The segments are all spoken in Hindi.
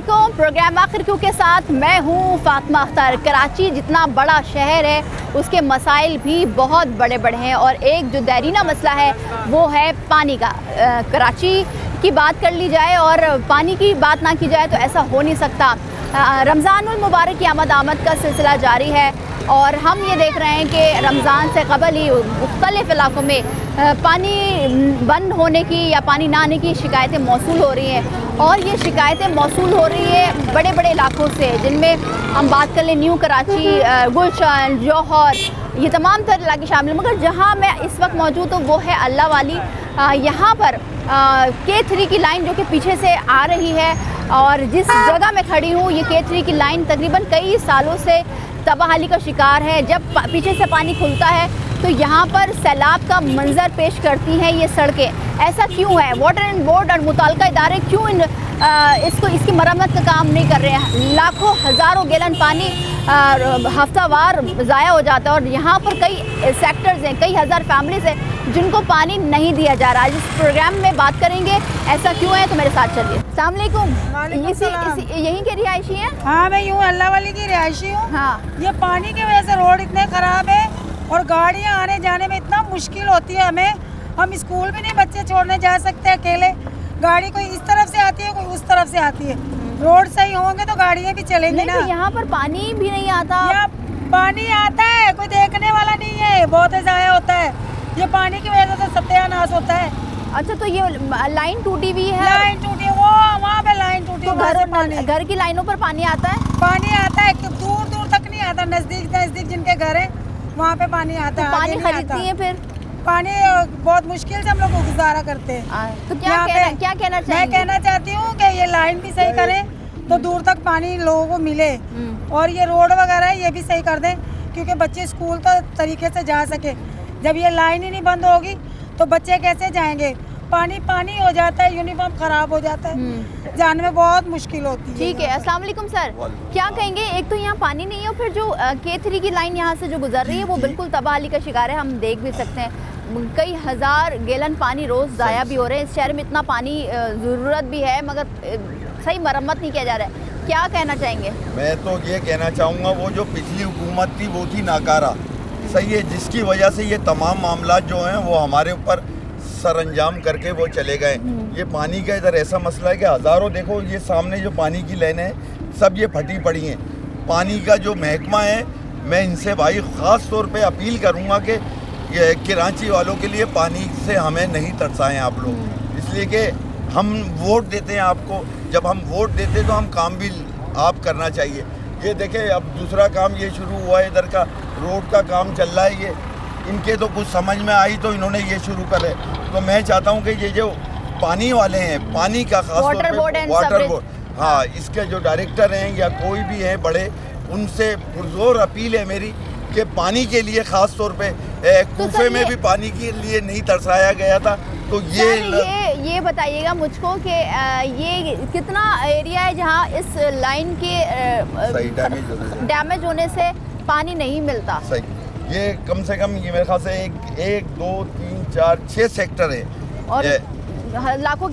अस्सलामुअलैकुम। प्रोग्राम आखिर क्यों के साथ मैं हूँ फातिमा अख्तर। कराची जितना बड़ा शहर है उसके मसाइल भी बहुत बड़े बड़े हैं और एक जो दैरीना मसला है वो है पानी का। कराची की बात कर ली जाए और पानी की बात ना की जाए तो ऐसा हो नहीं सकता। रमज़ानुल मुबारक की आमद का सिलसिला जारी है और हम ये देख रहे हैं कि रमज़ान से कबल ही मुख्तलिफ़ इलाक़ों में पानी बंद होने की या पानी ना आने की शिकायतें मौसूल हो रही हैं और ये शिकायतें मौसूल हो रही है बड़े बड़े इलाक़ों से, जिनमें हम बात कर लें न्यू कराची, गुलशन, जौहर, ये तमाम तर इलाके शामिल। मगर जहाँ मैं इस वक्त मौजूद हूँ वो है अल्लाह वाली। यहाँ पर K3 की लाइन जो कि पीछे से आ रही है और जिस जगह मैं खड़ी हूँ ये K3 की लाइन तकरीबन कई सालों से तबाही का शिकार है। जब पीछे से पानी खुलता है तो यहाँ पर सैलाब का मंजर पेश करती हैं ये सड़कें। ऐसा क्यों है? वाटर एंड बोर्ड और मुताल्लिका इदारे क्यों इसकी मरम्मत का काम नहीं कर रहे हैं? लाखों हज़ारों गैलन पानी हफ्तावार ज़ाया हो जाता है और यहाँ पर कई सेक्टर्स हैं, कई हज़ार फैमिलीज़ हैं जिनको पानी नहीं दिया जा रहा है। इस प्रोग्राम में बात करेंगे ऐसा क्यों है, तो मेरे साथ चलिए। अस्सलाम वालेकुम। यहीं के रिहायशी हैं? हाँ, मैं यूँ अल्लाह वाली की रिहायशी हूँ। हाँ, ये पानी की वजह से रोड इतने ख़राब है और गाड़ियाँ आने जाने में इतना मुश्किल होती है हमें। हम स्कूल भी नहीं बच्चे छोड़ने जा सकते अकेले। गाड़ी कोई इस तरफ से आती है, कोई उस तरफ से आती है। रोड सही होंगे तो गाड़ियाँ भी चलेंगी ना। तो यहाँ पर पानी भी नहीं आता। यहाँ पानी आता है, कोई देखने वाला नहीं है, बहुत ज़ाया होता है। ये पानी की वजह से सत्यानाश होता है। अच्छा, तो ये लाइन टूटी हुई है? लाइन टूटी है, वो वहाँ पे लाइन टूटी है। घर की लाइनों पर पानी आता है? पानी आता है, दूर दूर तक नहीं आता। नजदीक जिनके घर है वहाँ पे पानी आता है। पानी खरीदती है फिर? पानी बहुत मुश्किल से हम लोग गुजारा करते हैं। तो क्या कहना चाहिए? मैं कहना चाहती हूँ कि ये लाइन भी सही करें तो दूर तक पानी लोगों को मिले और ये रोड वगैरह ये भी सही कर दें क्योंकि बच्चे स्कूल तो तरीके से जा सके। जब ये लाइन ही नहीं बंद होगी तो बच्चे कैसे जाएंगे? पानी हो जाता है, यूनिफॉर्म खराब हो जाता है, जाने में बहुत मुश्किल होती है। ठीक है। अस्सलाम वालेकुम सर, क्या कहेंगे? एक तो यहाँ पानी नहीं है और फिर जो K3 की लाइन यहाँ से जो गुजर रही है वो बिल्कुल तबाही का शिकार है। हम देख भी सकते हैं कई हज़ार गैलन पानी रोज़ ज़ाया भी हो रहे हैं। इस शहर में इतना पानी ज़रूरत भी है मगर सही मरम्मत नहीं किया जा रहा है। क्या कहना चाहेंगे? मैं तो ये कहना चाहूँगा वो जो पिछली हुकूमत थी वो थी नाकारा, सही है, जिसकी वजह से ये तमाम मामला जो हैं वो हमारे ऊपर सरअंजाम करके वो चले गए। ये पानी का इधर ऐसा मसला है कि हज़ारों, देखो ये सामने जो पानी की लाइनें हैं सब ये फटी पड़ी हैं। पानी का जो महकमा है, मैं इनसे भाई ख़ास तौर पे अपील करूँगा कि ये कराची वालों के लिए पानी से हमें नहीं तरसाएं आप लोग, इसलिए कि हम वोट देते हैं आपको। जब हम वोट देते हैं तो हम काम भी आप करना चाहिए। ये देखें अब दूसरा काम ये शुरू हुआ है, इधर का रोड का काम चल रहा है। ये इनके तो कुछ समझ में आई तो इन्होंने ये शुरू करे। तो मैं चाहता हूँ कि ये जो पानी वाले हैं, पानी का खास तौर पे वाटर बोर्ड, हाँ, इसके जो डायरेक्टर हैं या कोई भी हैं बड़े, उनसे पुरजोर अपील है मेरी कि पानी के लिए ख़ास तौर पे कूफे में भी पानी के लिए नहीं तरसाया गया था। तो ये बताइएगा मुझको कि ये कितना एरिया है जहाँ इस लाइन के डैमेज होने से पानी नहीं मिलता? सही, ये कम से कम ये मेरे ख्याल से एक 2 3 4 6 सेक्टर है और लाखों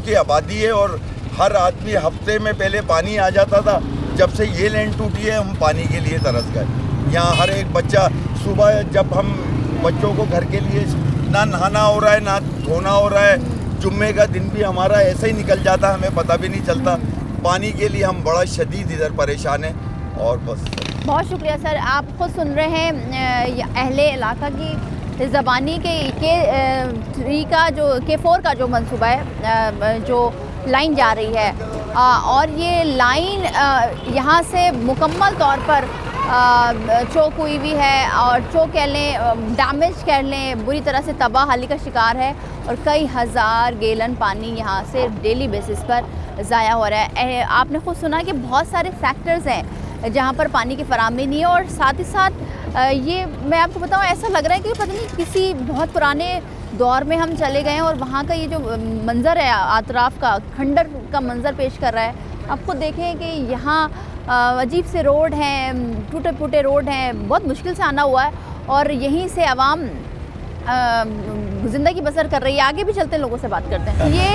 की आबादी है और हर आदमी हफ्ते में पहले पानी आ जाता था। जब से ये लाइन टूटी है हम पानी के लिए तरस गए। यहाँ हर एक बच्चा सुबह, जब हम बच्चों को घर के लिए ना नहाना हो रहा है ना धोना हो रहा है, जुम्मे का दिन भी हमारा ऐसे ही निकल जाता, हमें पता भी नहीं चलता। पानी के लिए हम बड़ा शदीद इधर परेशान हैं और बस। बहुत शुक्रिया सर। आप खुद सुन रहे हैं अहले इलाका की ज़बानी के K3 का जो K4 का जो मंसूबा है, जो लाइन जा रही है और ये लाइन यहाँ से मुकम्मल तौर पर चौक हुई भी है और चौक कह लें, डैमेज कह लें, बुरी तरह से तबाही का शिकार है और कई हज़ार गैलन पानी यहाँ से डेली बेसिस पर ज़ाया हो रहा है। आपने खुद सुना कि बहुत सारे सेक्टर्स हैं जहाँ पर पानी की फराहमी नहीं है और साथ ही साथ ये मैं आपको बताऊँ, ऐसा लग रहा है कि पता नहीं किसी बहुत पुराने दौर में हम चले गए हैं और वहाँ का ये जो मंज़र है अतराफ़ का, खंडर का मंज़र पेश कर रहा है। आपको देखें कि यहाँ अजीब से रोड हैं, टूटे फूटे रोड हैं, बहुत मुश्किल से आना हुआ है और यहीं से आवाम ज़िंदगी बसर कर रही है। आगे भी चलते हैं, लोगों से बात करते हैं। ये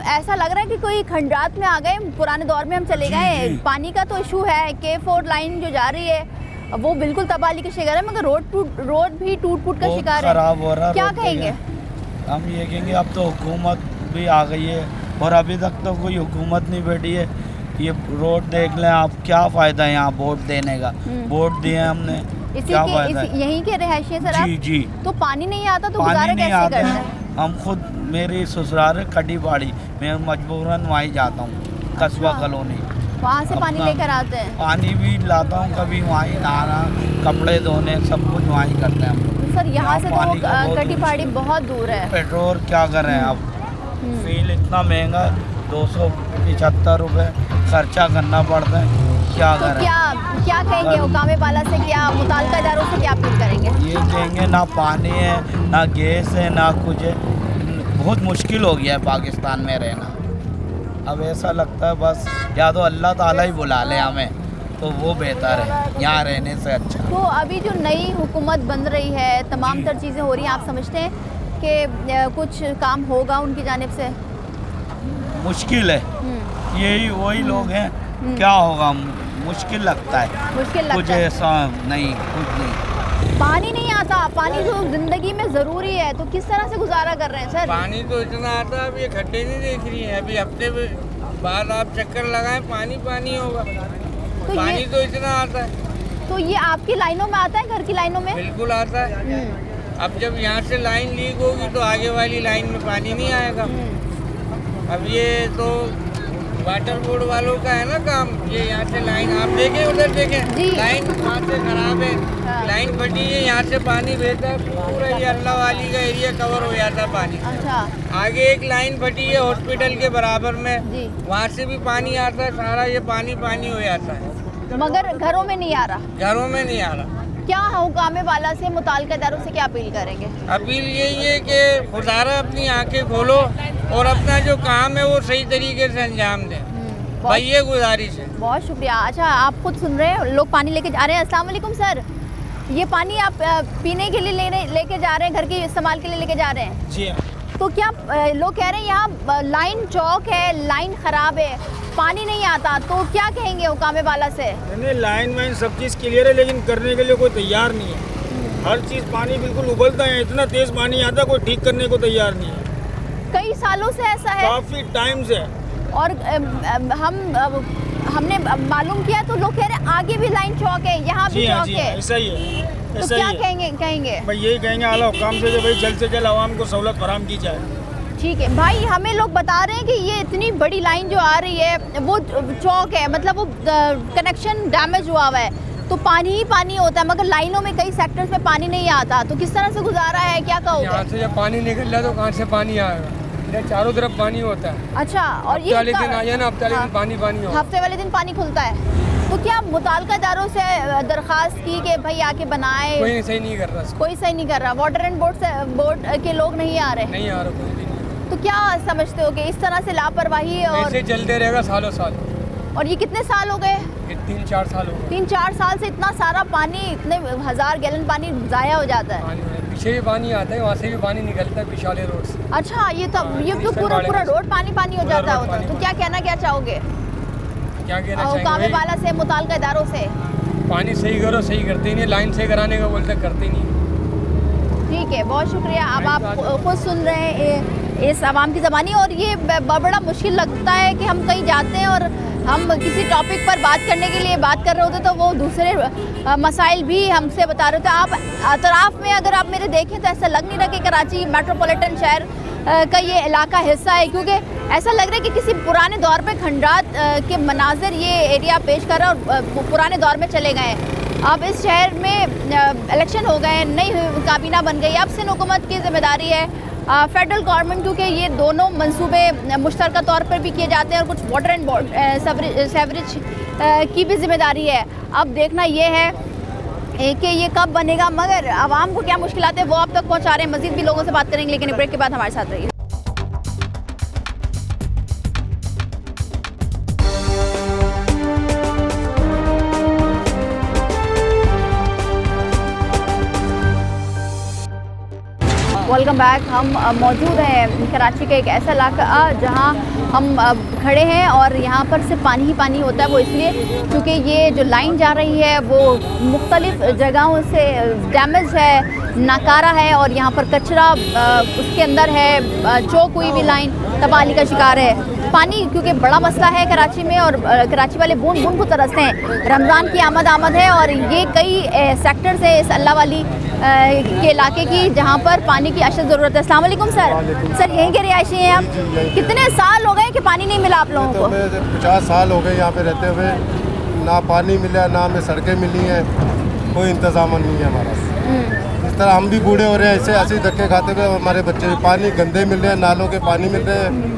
ऐसा लग रहा है कि कोई खंडात में आ गए, पुराने दौर में हम चले गए। पानी का तो इशू है, K4 लाइन जो जा रही है वो बिल्कुल तबाही का शिकार है, मगर रोड भी टूट का शिकार है। खराब हो रहा है। क्या कहेंगे? हम ये कहेंगे अब तो हुकूमत भी आ गई है और अभी तक तो कोई हुकूमत नहीं बैठी है। ये रोड देख लें आप, क्या फ़ायदा है यहाँ वोट देने का। वोट दिए हमने, क्या फ़ायदा है? यहीं के रहायशी हैं सर आप? जी। तो पानी नहीं आता तो पानी गुजारा नहीं कैसे आता करते है। हैं? हम खुद, मेरी ससुराल है कटी पहाड़ी, मैं मजबूरन वहीं जाता हूँ, कस्बा कॉलोनी। वहाँ से पानी अपना लेकर आते हैं? पानी भी लाता हूँ, कभी वहीं नहाना, कपड़े धोने, सब कुछ वहीं करते हैं हम लोग। सर यहाँ से पानी का तो बहुत कटी पहाड़ी बहुत दूर है। पेट्रोल क्या करें अब, फील इतना महंगा, 275 रुपये खर्चा करना पड़ता है, क्या तो करें। क्या कहेंगे हुकाम बाला से, क्या मुताल्लिका इदारों से क्या अपील करेंगे? ये कहेंगे ना पानी है, ना गैस है, ना कुछ है। बहुत मुश्किल हो गया है पाकिस्तान में रहना। अब ऐसा लगता है बस या तो अल्लाह ताला ही बुला ले हमें, तो वो बेहतर है यहाँ रहने से अच्छा। तो अभी जो नई हुकूमत बन रही है, तमाम तर चीज़ें हो रही हैं, आप समझते हैं कि कुछ काम होगा उनकी जानिब से? मुश्किल है, यही वही लोग हैं, क्या होगा, मुश्किल लगता है। मुश्किल कुछ लगता है। ऐसा नहीं, कुछ नहीं। पानी नहीं आता, पानी तो ज़िंदगी में ज़रूरी है, तो किस तरह से गुजारा कर रहे हैं सर? पानी तो इतना आता है, अब ये खड्डे नहीं देख रही है। अभी हफ्ते बाद आप चक्कर लगाएं, पानी होगा। तो पानी ये तो इतना आता है। तो ये आपकी लाइनों में आता है, घर की लाइनों में? बिल्कुल आता है। अब जब यहाँ से लाइन लीक होगी तो आगे वाली लाइन में पानी नहीं आएगा। अब ये तो वाटर बोर्ड वालों का है ना काम। ये यहाँ से लाइन आप देखें, उधर जी। देखें, लाइन वहाँ से खराब है। हाँ। लाइन फटी है, यहाँ से पानी बहता है, पूरा ये अल्लाह वाली का एरिया कवर हो जाता है पानी। अच्छा आगे एक लाइन फटी है हॉस्पिटल के बराबर में, जी। वहाँ से भी पानी आता है, सारा ये पानी हो जाता है, मगर घरों में नहीं आ रहा। घरों में नहीं आ रहा। क्या हुकाम वाला से, मुताल्लिका इदारों से क्या अपील करेंगे? अपील यही है कि खुदारा अपनी आंखें खोलो और अपना जो काम है वो सही तरीके से अंजाम दें। भाई ये गुजारिश है। बहुत शुक्रिया। अच्छा, आप खुद सुन रहे हैं, लोग पानी लेके जा रहे हैं। अस्सलाम वालेकुम सर, ये पानी आप पीने के लिए लेके जा रहे हैं, घर के इस्तेमाल के लिए लेके जा रहे हैं? जी हाँ। तो क्या लोग कह रहे हैं यहाँ लाइन चौक है, लाइन ख़राब है, पानी नहीं आता, तो क्या कहेंगे हुकाम वाला से? नहीं, लाइन वाइन सब चीज़ क्लियर है, लेकिन करने के लिए कोई तैयार नहीं है। हर चीज़ पानी बिल्कुल उबलता है, इतना तेज़ पानी आता है, कोई ठीक करने को तैयार नहीं है। कई सालों से ऐसा है काफ़ी टाइम से। और हमने मालूम किया तो लोग कह रहे हैं आगे भी लाइन चौक है, यहाँ भी चौक है। ऐसा ही है, तो ऐसा क्या ही है। कहेंगे? भाई यही कहेंगे आला हुकाम से कि भाई जल्द से जल्द आवाम को सहूलत फराहम की जाए। ठीक है भाई, हमें लोग बता रहे हैं कि ये इतनी बड़ी लाइन जो आ रही है वो चौक है, मतलब वो कनेक्शन डैमेज हुआ हुआ है, तो पानी ही पानी होता है, मगर लाइनों में कई सेक्टर्स में पानी नहीं आता, तो किस तरह से गुजारा है, क्या कहोगे? यहाँ से जब पानी निकल रहा है तो कहाँ से पानी आएगा? इधर चारों तरफ पानी होता है। अच्छा, और ये वाले दिन आया ना, हफ्ते वाले दिन पानी होगा। हफ्ते वाले दिन पानी खुलता है। तो क्या मुताल्लिका इदारों से दरख्वास्त की कि भाई आके बनाए? कोई सही नहीं कर रहा इसको। कोई सही नहीं कर रहा। वाटर एंड बोर्ड के लोग नहीं आ रहे? नहीं आ रहा कोई भी नहीं। तो क्या समझते हो कि इस तरह से लापरवाही और ऐसे चलते रहेगा सालों साल। और ये कितने साल हो गए? 3-4 साल हो गए। 3-4 साल से इतना सारा पानी, इतने 1000 गैलन पानी ज़ाया हो जाता है। पानी है, पीछे भी पानी आता है, वहाँ से भी पानी निकलता है पिछाले रोड से। अच्छा, ये तो पूरा रोड पानी हो जाता है उधर। तो क्या कहना चाहोगे क्या कहना हुकाम चाहिए? वाला से, मुताल्लिका इदारों से? पानी सही करो, सही करते ही नहीं, लाइन से कराने का बोलते करते ही नहीं। ठीक है, बहुत शुक्रिया। अब आप खुद सुन रहे हैं इस आवाम की ज़बानी, और ये बड़ा मुश्किल लगता है कि हम कहीं जाते हैं और हम किसी टॉपिक पर बात करने के लिए बात कर रहे होते तो वो दूसरे मसाइल भी हमसे बता रहे थे। आप अतराफ़ में अगर आप मेरे देखें तो ऐसा लग नहीं रहा कि कराची मेट्रोपॉलिटन शहर का ये इलाका हिस्सा है, क्योंकि ऐसा लग रहा है कि किसी पुराने दौर पे खंडात के मनाजिर ये एरिया पेश कर रहा है और पुराने दौर में चले गए हैं। अब इस शहर में इलेक्शन हो गए, नई काबीना बन गई, अब सिंध हुकूमत की जिम्मेदारी है, फेडरल गवर्नमेंट, क्योंकि ये दोनों मंसूबे मुश्तरका तौर पर भी किए जाते हैं और कुछ वाटर एंड बोर्ड सेवरेज की भी जिम्मेदारी है। अब देखना ये है कि ये कब बनेगा, मगर आवाम को क्या मुश्किलात है वो आप तक पहुंचा रहे हैं। मज़ीद भी लोगों से बात करेंगे, लेकिन ब्रेक के बाद हमारे साथ रहिए। Welcome back. हम मौजूद हैं कराची का एक ऐसा इलाका जहां हम खड़े हैं और यहाँ पर सिर्फ पानी ही पानी होता है। वो इसलिए क्योंकि ये जो लाइन जा रही है वो मुख्तलिफ जगहों से डैमेज है, नाकारा है और यहाँ पर कचरा उसके अंदर है, चौक हुई भी लाइन तबाही का शिकार है। पानी क्योंकि बड़ा मसला है कराची में और कराची वाले बूंद बूंद को तरसते हैं। रमज़ान की आमद है और ये कई सेक्टर्स है इस अल्लाह वाली के इलाके की जहाँ पर पानी की अशद ज़रूरत है। अस्सलाम वालेकुम सर यहीं के रिहायशी हैं आप? कितने साल हो गए कि पानी नहीं मिला आप लोगों को? 50 साल हो गए यहाँ पे रहते हुए, ना पानी मिला ना हमें सड़कें मिली हैं, कोई इंतजाम नहीं है हमारा। इस तरह हम भी बूढ़े हो रहे हैं, ऐसे धक्के खाते हुए हमारे बच्चे भी। पानी गंदे मिल रहे हैं, नालों के पानी मिल रहे हैं,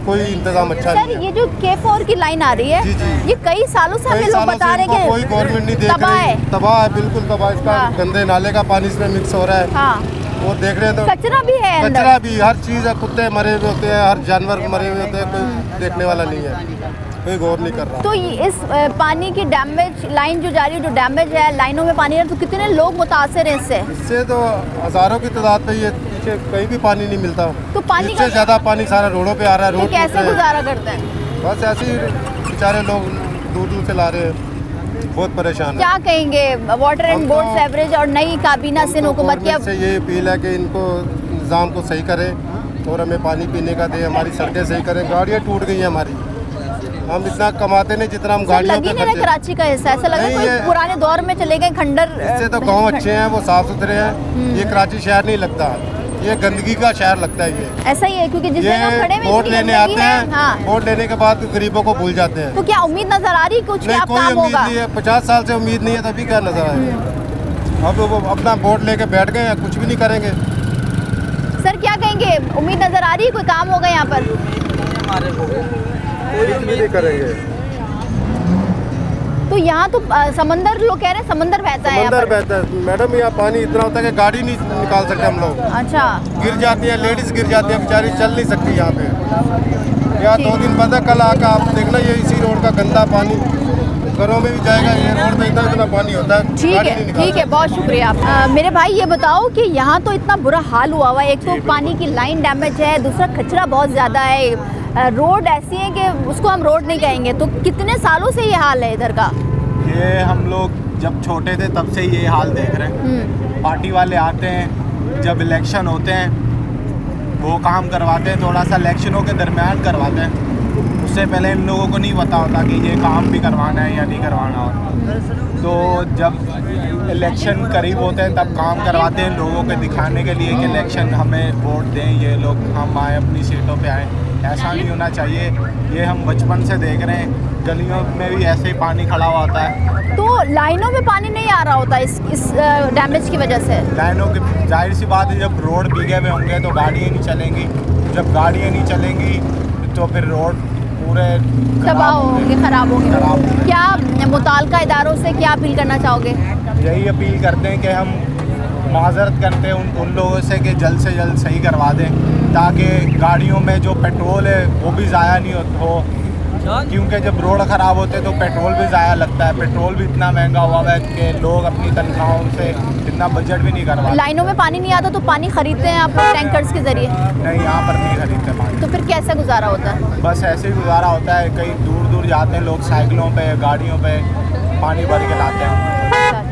कोई इंतजाम अच्छा नहीं है। सर ये जो K4 की लाइन आ रही है जी। ये कई सालों से हमें लोग बता रहे हैं कि कोई गवर्नमेंट नहीं देख रही, तबाह है, बिल्कुल तबाह। इसका गंदे नाले का पानी इसमें मिक्स हो रहा है। हाँ। वो देख रहे हैं तो कचरा भी है अंदर। कचरा भी, हर चीज़ है, कुत्ते मरे हुए होते हैं, हर जानवर मरे हुए होते हैं, कोई देखने वाला नहीं है, कोई गौर नहीं कर रहा। तो इस पानी की डैमेज लाइन जो जा रही है, जो डैमेज है लाइनों में पानी है, तो कितने लोग मुतासर हैं इससे? इससे तो हज़ारों की तादाद पे ये पीछे कहीं भी पानी नहीं मिलता। तो पानी इससे ज़्यादा पानी सारा रोडों पे आ रहा है। तो रोड कैसे गुजारा करते हैं? बस ऐसे ही बेचारे लोग दूर दूर से ला रहे हैं, बहुत परेशान है। क्या कहेंगे वाटर एंड बोर्ड एवरेज और नई काबीना सिंध हुकूमत की? से ये अपील है कि इनको निज़ाम को सही करें और हमें पानी पीने का दे, हमारी सड़कें सही करें। गाड़ियाँ टूट गई हैं हमारी, हम इतना कमाते नहीं जितना हम गाड़ियों पे खर्च। कराची का हिस्सा ऐसा लगा कोई पुराने दौर में चले गए खंडर। इससे तो गांव अच्छे हैं, वो साफ सुथरे हैं। ये कराची शहर नहीं लगता, ये गंदगी का शहर लगता है। ये ऐसा ही है क्योंकि जिस जगह हम खड़े ये वोट लेने आते हैं, हाँ। वोट लेने के बाद गरीबों को भूल जाते हैं। तो क्या उम्मीद नजर आ रही कुछ नहीं, क्या कोई काम उम्मीद होगा? नहीं है। 50 साल से उम्मीद नहीं है, तभी क्या नजर आएगा? अब वो अपना वोट लेके बैठ गए हैं, कुछ भी नहीं करेंगे। सर क्या कहेंगे, उम्मीद नजर आ रही है कोई काम होगा यहाँ पर? नहीं करेंगे। तो यहाँ तो समंदर, लोग कह रहे हैं समंदर बहता है यहाँ समंदर पर। बहता है मैडम, यहाँ पानी इतना होता है कि गाड़ी नहीं निकाल सकते हम लोग। अच्छा। गिर जाती है, लेडीज गिर जाती है, बेचारी चल नहीं सकती यहाँ पे। यहाँ 2 दिन बाद कल आकर आप देखना, ये इसी रोड का गंदा पानी घरों में भी जाएगा। ये रोड पे इतना पानी होता है, ठीक है बहुत शुक्रिया। मेरे भाई ये बताओ कि यहाँ तो इतना बुरा हाल हुआ हुआ है, एक तो पानी की लाइन डैमेज है, दूसरा कचरा बहुत ज़्यादा है, रोड ऐसी है कि उसको हम रोड नहीं कहेंगे। तो कितने सालों से ये हाल है इधर का? ये हम लोग जब छोटे थे तब से ये हाल देख रहे हैं। पार्टी वाले आते हैं, जब इलेक्शन होते हैं वो काम करवाते हैं, थोड़ा सा इलेक्शनों के दरमियान करवाते हैं। उससे पहले इन लोगों को नहीं पता होता कि ये काम भी करवाना है या नहीं करवाना होता। तो जब इलेक्शन करीब होते हैं तब काम करवाते हैं लोगों को दिखाने के लिए कि इलेक्शन हमें वोट दें, ये लोग हम आए अपनी सीटों पे आए। ऐसा नहीं होना चाहिए। ये हम बचपन से देख रहे हैं, गलियों में भी ऐसे ही पानी खड़ा हुआ होता है। तो लाइनों में पानी नहीं आ रहा होता इस डैमेज की वजह से? लाइनों की जाहिर सी बात है, जब रोड भीगे हुए होंगे तो गाड़ियाँ नहीं चलेंगी, जब गाड़ियाँ नहीं चलेंगी तो फिर रोड पूरे तबाह होंगे, ख़राब होंगे। क्या मुताल्लिका इदारों से क्या अपील करना चाहोगे? यही अपील करते हैं कि हम माजरत करते हैं उन लोगों से कि जल्द से जल्द सही करवा दें, ताकि गाड़ियों में जो पेट्रोल है वो भी ज़ाया नहीं हो, क्योंकि जब रोड ख़राब होते हैं तो पेट्रोल भी ज़ाया लगता है। पेट्रोल भी इतना महंगा हुआ है कि लोग अपनी तनख्वाहों से इतना बजट भी नहीं करवाते। लाइनों में पानी नहीं आता तो पानी खरीदते हैं आप लोग टैंकर्स के ज़रिए? नहीं, यहाँ पर नहीं खरीदते पानी। तो फिर कैसे गुजारा होता है? बस ऐसे ही गुजारा होता है। कहीं दूर दूर जाते हैं लोग, साइकिलों पे गाड़ियों पे पानी भर के लाते हैं।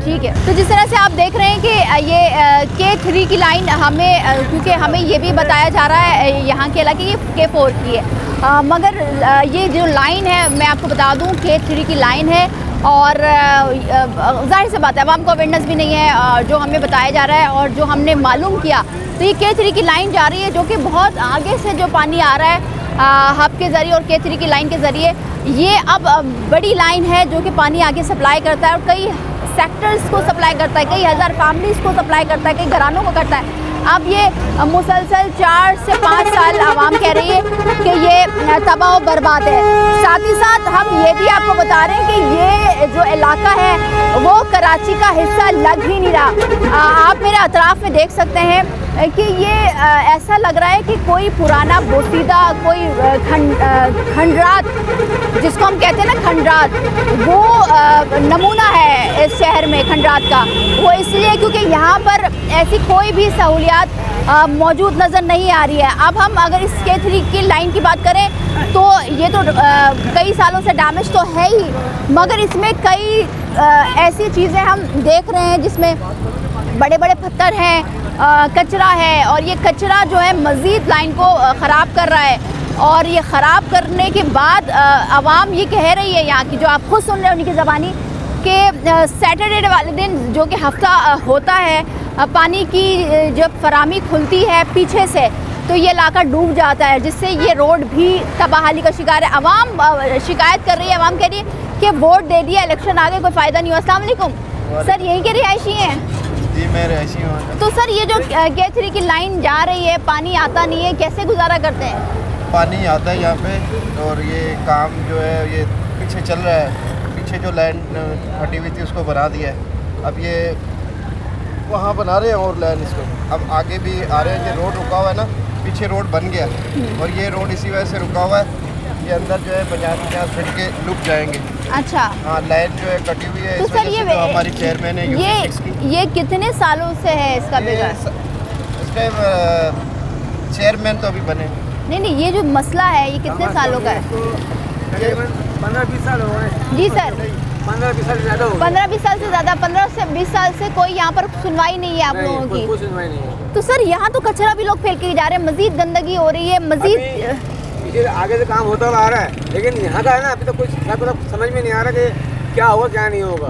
ठीक है। तो जिस तरह से आप देख रहे हैं कि ये K3 की लाइन हमें, क्योंकि हमें ये भी बताया जा रहा है यहाँ के इलाके की K4 की है, मगर ये जो लाइन है मैं आपको बता दूँ K3 की लाइन है और जाहिर सी बात है आवाम को अवेयरनेस भी नहीं है जो हमें बताया जा रहा है और जो हमने मालूम किया। तो ये K3 की लाइन जा रही है जो कि बहुत आगे से जो पानी आ रहा है हब के ज़रिए और K3 की लाइन के ज़रिए, ये अब बड़ी लाइन है जो कि पानी आगे सप्लाई करता है और कई सेक्टर्स को सप्लाई करता है, कई हज़ार फैमिलीज़ को सप्लाई करता है, कई घरानों को करता है। अब ये मुसलसल 4 से 5 साल आवाम कह रही है कि ये तबाह बर्बाद है। साथ ही साथ हम ये भी आपको बता रहे हैं कि ये जो इलाका है वो कराची का हिस्सा लग ही नहीं रहा। आप मेरे अतराफ़ में देख सकते हैं कि ये ऐसा लग रहा है कि कोई पुराना बोसीदा, कोई खंडरात, जिसको हम कहते हैं ना खंडरात, वो नमूना है इस शहर में खंडरात का। वो इसलिए क्योंकि यहाँ पर ऐसी कोई भी सहूलियात मौजूद नज़र नहीं आ रही है। अब हम अगर इस K3 की लाइन की बात करें तो ये तो कई सालों से डैमेज तो है ही, मगर इसमें कई ऐसी चीज़ें हम देख रहे हैं जिसमें बड़े बड़े पत्थर हैं, कचरा है, और ये कचरा जो है मज़ीद लाइन को ख़राब कर रहा है। और ये ख़राब करने के बाद आवाम ये कह रही है यहाँ की, जो आप खुद सुन रहे हैं उनकी ज़बानी, कि सैटरडे वाले दिन जो कि हफ्ता होता है, पानी की जब फरामी खुलती है पीछे से तो ये इलाका डूब जाता है, जिससे ये रोड भी तबाहाली का शिकार है। आवाम शिकायत कर रही है, आवाम कह रही है कि वोट दे दिया, इलेक्शन आ गए, कोई फ़ायदा नहीं हुआ। अस्सलाम वालेकुम सर, यहीं के रिहायशी हैं? जी मैं रहायशी हूँ। तो सर ये जो K3 की लाइन जा रही है, पानी आता नहीं है, कैसे गुजारा करते हैं? पानी आता है यहाँ पे, और ये काम जो है ये पीछे चल रहा है। पीछे जो लाइन फटी हुई थी उसको बना दिया है, अब ये वहाँ बना रहे हैं और लाइन इसको। अब आगे भी आ रहे हैं, ये रोड रुका हुआ है ना, पीछे रोड बन गया और ये रोड इसी वजह से रुका हुआ है। ये अंदर जो है 50-50 फीट के लुक जाएंगे। अच्छा, हाँ, लाइन जो है कटी हुई है। तो इस सर वजह से जो हमारी चेयरमैन है ये कितने सालों से है इसका बिगड़? इसका चेयरमैन तो अभी बने नहीं, ये जो मसला है ये कितने सालों का है? 15-20 साल हो गए। जी सर, 15-20 साल से ज़्यादा हो गए। 15-20 साल से ज़्यादा, 15 से 20 साल से कोई यहाँ पर सुनवाई नहीं है आप लोगों की? कोई सुनवाई नहीं है। तो सर यहाँ तो कचरा भी लोग फेंक के जा रहे हैं, मजीद गंदगी हो रही है, मजीद पीछे आगे से काम होता आ रहा है, लेकिन यहाँ का है ना, अभी तो कुछ समझ में नहीं आ रहा कि क्या होगा क्या नहीं होगा।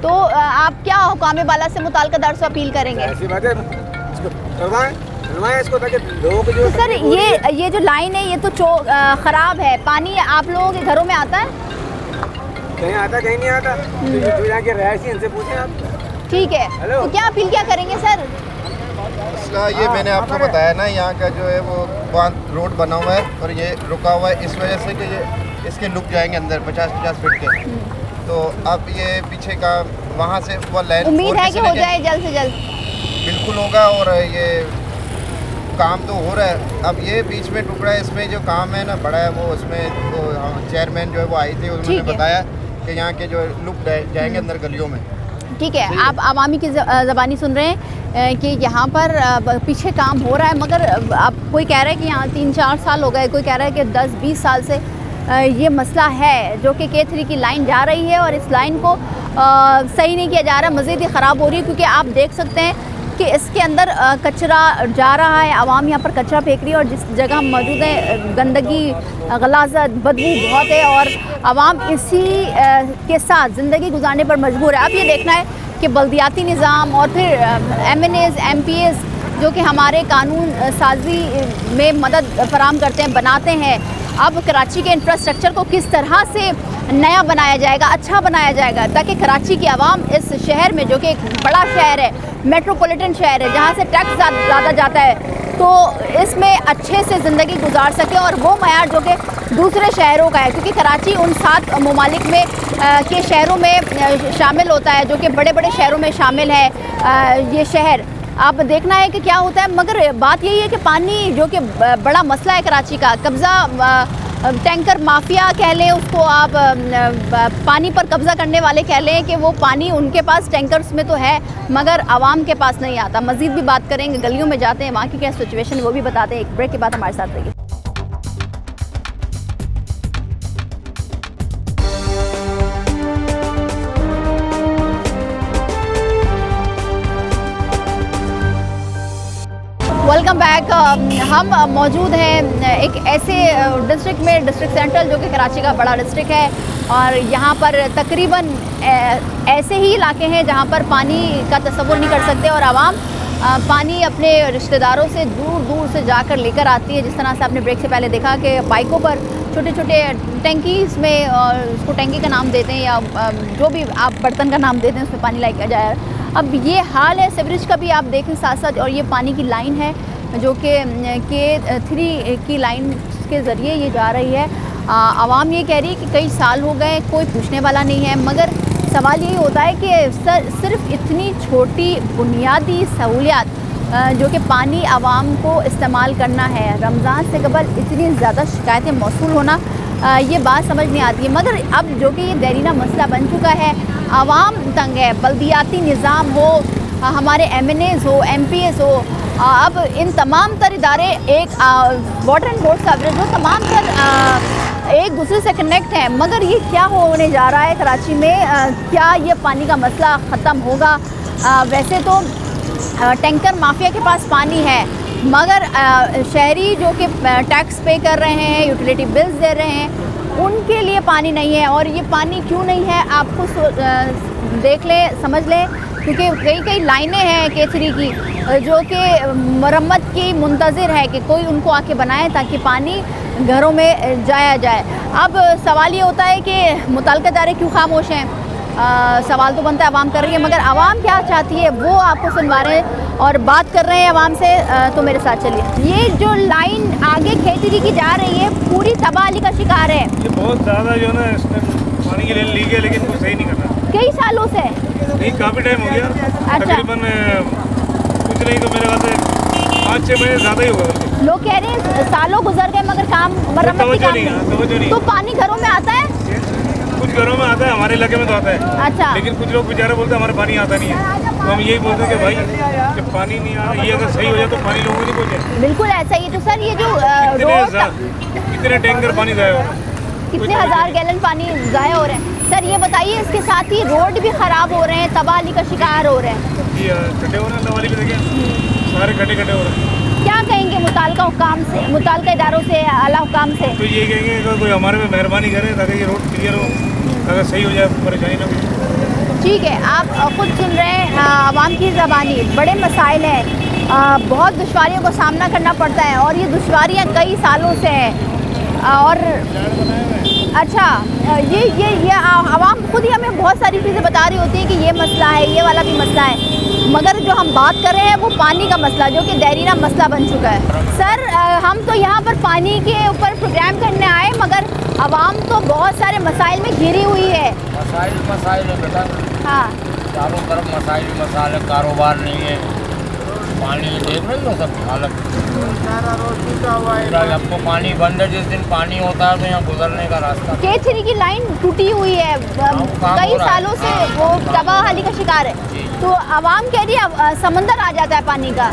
तो आप क्या हुकाम बाला से मुताल्लिक़ से अपील करेंगे? ऐसी बात है, इसको करवाएं इसको, ताकि लोगों को जो तो सर ये जो लाइन है ये तो ख़राब है। पानी आप लोगों के घरों में आता है? कहीं आता कहीं नहीं आता, तो जो यहाँ के रहायशी इनसे पूछें आप। ठीक है, तो क्या अपील क्या करेंगे सर? मसला ये मैंने आपको बताया ना, यहाँ का जो है वो रोड बना हुआ है और ये रुका हुआ है इस वजह से कि ये इसके लुक जाएंगे अंदर 50-50 फीट के। तो अब ये पीछे का वहाँ से वो लाइन, उम्मीद है कि हो जाए जल्द से जल्द? बिल्कुल होगा, और ये काम तो हो रहा है। अब ये बीच में टुकड़ा है, इसमें जो काम है ना बड़ा है, वो उसमें वो चेयरमैन जो है वो आई थी, उन्होंने बताया कि यहाँ के जो लुक जाएंगे अंदर गलियों में। ठीक है, आप आवामी की ज़बानी सुन रहे हैं कि यहाँ पर पीछे काम हो रहा है, मगर अब कोई कह रहा है कि यहाँ 3-4 साल हो गए, कोई कह रहा है कि 10-20 साल से ये मसला है जो कि K3 की लाइन जा रही है और इस लाइन को सही नहीं किया जा रहा, मज़ीद ही ख़राब हो रही है। क्योंकि आप देख सकते हैं कि इसके अंदर कचरा जा रहा है, आवाम यहाँ पर कचरा फेंक रही है, और जिस जगह हम मौजूद हैं गंदगी, गलाज़त, बदबू बहुत है, और आवाम इसी के साथ ज़िंदगी गुजारने पर मजबूर है। अब ये देखना है कि बल्दियाती निज़ाम और फिर MNAs MPs जो कि हमारे कानून साजी में मदद फराम करते हैं, बनाते हैं, अब कराची के इंफ्रास्ट्रक्चर को किस तरह से नया बनाया जाएगा, अच्छा बनाया जाएगा, ताकि कराची की आवाम इस शहर में, जो कि एक बड़ा शहर है, मेट्रोपॉलिटन शहर है, जहाँ से टैक्स ज़्यादा जाता है, तो इसमें अच्छे से ज़िंदगी गुजार सके, और वो मयार जो कि दूसरे शहरों का है। क्योंकि कराची उन 7 ममालिक में के शहरों में शामिल होता है, जो कि बड़े बड़े शहरों में शामिल है ये शहर। अब देखना है कि क्या होता है, मगर बात यही है कि पानी जो कि बड़ा मसला है कराची का, कब्ज़ा टैंकर माफिया कह लें उसको आप, पानी पर कब्ज़ा करने वाले कह लें, कि वो पानी उनके पास टैंकर्स में तो है मगर आवाम के पास नहीं आता। मज़ीद भी बात करेंगे, गलियों में जाते हैं, वहाँ की क्या सिचुएशन है वो भी बताते हैं। एक ब्रेक के बाद हमारे साथ रहिए। Welcome back. हम मौजूद हैं एक ऐसे डिस्ट्रिक्ट में, डिस्ट्रिक्ट सेंट्रल, जो कि कराची का बड़ा डिस्ट्रिक्ट है, और यहाँ पर तकरीबन ऐसे ही इलाके हैं जहाँ पर पानी का तसव्वुर नहीं कर सकते, और आवाम पानी अपने रिश्तेदारों से दूर दूर से जाकर लेकर आती है। जिस तरह से आपने ब्रेक से पहले देखा कि बाइकों पर छोटे छोटे टैंकीज़ में, और उसको टैंकी का नाम देते हैं या जो भी आप बर्तन का नाम देते हैं, उसमें पानी लाया जाए। अब ये हाल है सीवरेज का भी आप देखें साथ साथ, और ये पानी की लाइन है जो कि K3 की लाइन के ज़रिए ये जा रही है। आवाम ये कह रही है कि कई साल हो गए, कोई पूछने वाला नहीं है, मगर सवाल यही होता है कि सिर्फ इतनी छोटी बुनियादी सहूलियात जो कि पानी आवाम को इस्तेमाल करना है। रमज़ान से कबल इतनी ज़्यादा शिकायतें मौसूल होना, ये बात समझ नहीं आती है। मगर अब जो कि ये देरीना मसला बन चुका है, आवाम तंग है, बल्दियाती निज़ाम हो, हमारे MNAs हो, MPs हो, अब इन तमाम तर इदारे एक वाटर एंड बोर्ड कवरेज हो, तमाम तर एक दूसरे से कनेक्ट हैं। मगर ये क्या होने जा रहा है कराची में, क्या ये पानी का मसला ख़त्म होगा? वैसे तो टैंकर माफिया के पास पानी है, मगर शहरी जो कि टैक्स पे कर रहे हैं, यूटिलिटी बिल्स दे रहे हैं, उनके लिए पानी नहीं है। और ये पानी क्यों नहीं है आपको देख लें, समझ लें, क्योंकि कई कई लाइनें हैं K3 की जो कि मरम्मत की मुंतज़िर है कि कोई उनको आके बनाए ताकि पानी घरों में जाया जाए। अब सवाल ये होता है कि मुतल्लिक़ इदारे क्यों खामोश हैं? सवाल तो बनता है, आवाम कर रही है, मगर आवाम क्या चाहती है वो आपको सुनवा रहे हैं और बात कर रहे हैं आवाम से। तो मेरे साथ चलिए। ये जो लाइन आगे K3 की जा रही है पूरी तबाही का शिकार है। ये बहुत ज़्यादा जो है ना इसने पानी की लाइन ली है, लेकिन कुछ सही नहीं कर रहा। कई सालों से नहीं, काफ़ी टाइम हो गया। अच्छा। तकरीबन कुछ नहीं तो मेरे ख्याल से 5-6 महीने ज़्यादा ही होगा। लोग कह रहे हैं सालों गुजर गए मगर काम मरम्मत की काम नहीं। तो पानी घरों में आता है? कुछ घरों में आता है, हमारे इलाके में तो आता है। अच्छा। लेकिन कुछ लोग बेचारे बोलते हैं हमारे पानी आता नहीं है, तो हम यही बोलते हैं कि भाई जब पानी नहीं आ रहा, ये अगर सही हो जाए तो पानी लोगों को नहीं पहुँचे। बिल्कुल ऐसा ही। तो सर ये जो कितने टैंकर पानी जाए हो रहा है, कितने हज़ार गैलन पानी ज़ाया हो रहे हैं? सर ये बताइए, इसके साथ ही रोड भी ख़राब हो रहे हैं, तबाही का शिकार हो रहे हैं। जी खड्डे हो रहे हैं, नवाली भी देखिए सारे खड्डे हो रहे हैं। क्या कहेंगे मुताल्लिका हुकाम से, मुताल्लिका इदारों से, आला हुकाम से? तो ये कहेंगे कि कोई हमारे पे मेहरबानी करे ताकि ये रोड क्लियर हो, अगर सही हो जाए, परेशानी ना हो। ठीक है, आप खुद सुन रहे हैं आवाम की ज़बानी। बड़े मसाइल हैं, बहुत दुश्वारियों का सामना करना पड़ता है और ये दुश्वारियाँ कई सालों से हैं। और अच्छा, ये आवाम खुद ही हमें बहुत सारी चीज़ें बता रही होती है कि ये मसला है, ये वाला भी मसला है, मगर जो हम बात कर रहे हैं वो पानी का मसला, जो कि देरीना मसला बन चुका है। सर हम तो यहाँ पर पानी के ऊपर प्रोग्राम करने आए, मगर आवाम तो बहुत सारे मसाइल में घिरी हुई है। मसाइल है बेटा, हाँ, चारों तरफ मसाइल, कारोबार नहीं है, पानी देख रही हो सब हालत। आपको पानी बंद है, जिस दिन पानी होता है तो यहाँ गुजरने का रास्ता। K3 की लाइन टूटी हुई है, कई सालों से वो तबाही का शिकार है। तो आवाम कह रही है समंदर आ जाता है पानी का,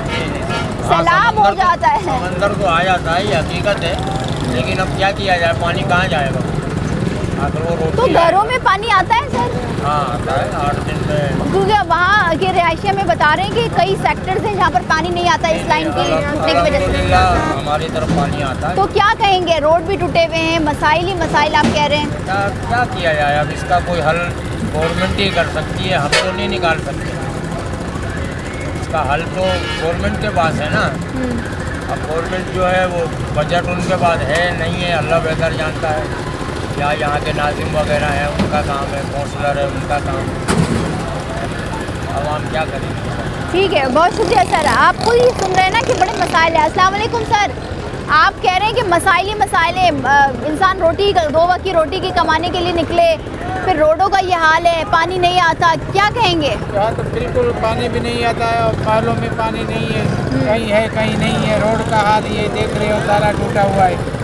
सैलाब हो जाता है। समंदर तो आ जाता है, ये हकीकत है, लेकिन अब क्या किया जाए, पानी कहाँ जाएगा? तो घरों में पानी आता है सर? हाँ आता है, 8 दिन में। क्योंकि वहाँ के रिहायशी हमें बता रहे हैं कि कई सेक्टर्स हैं जहाँ पर पानी नहीं आता इस लाइन की टूटने की वजह से। हमारी तरफ पानी आता है। तो क्या कहेंगे, रोड भी टूटे हुए हैं, मसाइल ही मसाइल आप कह रहे हैं। क्या किया जाए? अब इसका कोई हल गवर्नमेंट ही कर सकती है, हम तो नहीं निकाल सकते। इसका हल तो गवर्नमेंट के पास है ना। अब गवर्नमेंट जो है वो बजट उनके पास है नहीं है, अल्लाह बेहतर जानता है। या यहाँ के नाजिम वगैरह हैं, उनका काम है, काउंसलर है, उनका काम है। अब हम क्या करेंगे? ठीक है, बहुत शुक्रिया सर। आप खुद ही सुन रहे हैं ना कि बड़े मसाइल है। अस्सलाम वालेकुम सर, आप कह रहे हैं कि मसाइल ही मसाइल है, इंसान रोटी 2 वक्त की रोटी की कमाने के लिए निकले, फिर रोडों का ये हाल है, पानी नहीं आता, क्या कहेंगे? यहाँ तो बिल्कुल पानी भी नहीं आता है और खालों में पानी नहीं है, कहीं है कहीं नहीं है। रोड का हाल ये देख रहे हो, सारा टूटा हुआ है।